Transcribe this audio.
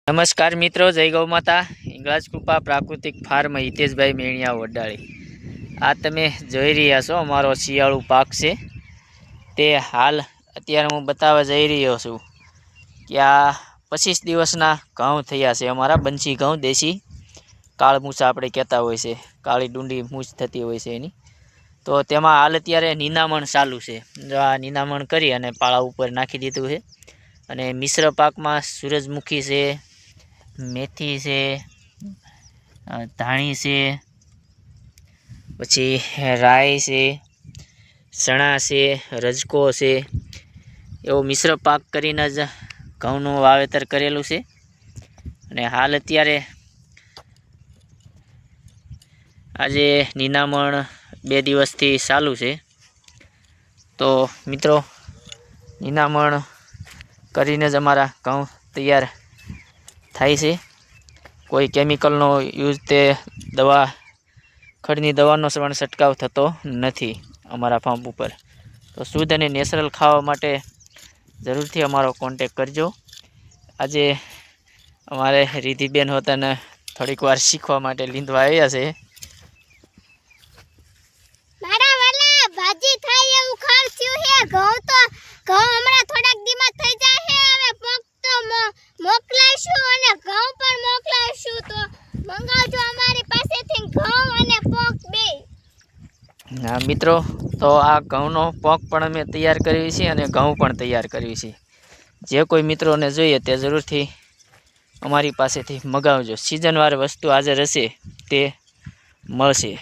નમસ્કાર મિત્રો, જય ગૌ માતા. હિંગળાજ કૃપા પ્રાકૃતિક ફાર્મ હિતેશભાઈ મેણિયા વડાળી. આ તમે જોઈ રહ્યા છો અમારો શિયાળુ પાક છે. તે હાલ અત્યારે હું બતાવવા જઈ રહ્યો છું કે આ 25 દિવસના ઘઉં થયા છે. અમારા બંસી ઘઉં, દેશી કાળ મૂછા આપણે કહેતા હોય છે, કાળી ડુંડી મૂછ થતી હોય છે એની. તો તેમાં હાલ અત્યારે નિંદામણ ચાલુ છે. જો આ નિંદામણ કરી અને પાળા ઉપર નાખી દીધું છે. અને મિશ્ર પાકમાં સૂરજમુખી છે, મેથી છે, ધાણી છે, પછી રાઈ છે, ચણા છે, રજકો છે. એવો મિશ્ર પાક કરીને જ ઘઉંનું વાવેતર કરેલું છે. અને હાલ અત્યારે આજે નિંદામણ 2 દિવસથી ચાલુ છે. તો મિત્રો, નિંદામણ કરીને જ અમારા ઘઉં તૈયાર થાય છે. કોઈ કેમિકલનો યુઝ તે દવા ખડની દવાનો પણ છંટકાવ થતો નથી અમારા ફાર્મ ઉપર. તો શુદ્ધ અને નેચરલ ખાવા માટે જરૂરથી અમારો કોન્ટેક કરજો. આજે અમારે રિધિબેન હોતાને થોડીક વાર શીખવા માટે લીંદવા આવ્યા છે. મારા વાલા ભાજી થાય એવું ખર્ચ્યું હે. ઘઉં હમણાં થોડાક દીમાં થઈ જાય હે. હવે પગ તો મોકલાઈશું અને ઘઉં પણ મોકલાઈશું. તો મંગાવજો અમારી પાસેથી ઘઉં અને પગ બે. હા મિત્રો, તો આ ઘઉંનો પોક પણ અમે તૈયાર કરવી છે અને ઘઉં પણ તૈયાર કરવી છે. જે કોઈ મિત્રોને જોઈએ તે જરૂરથી અમારી પાસેથી મગાવજો. સિઝનવાર વસ્તુ હાજર હશે તે મળશે.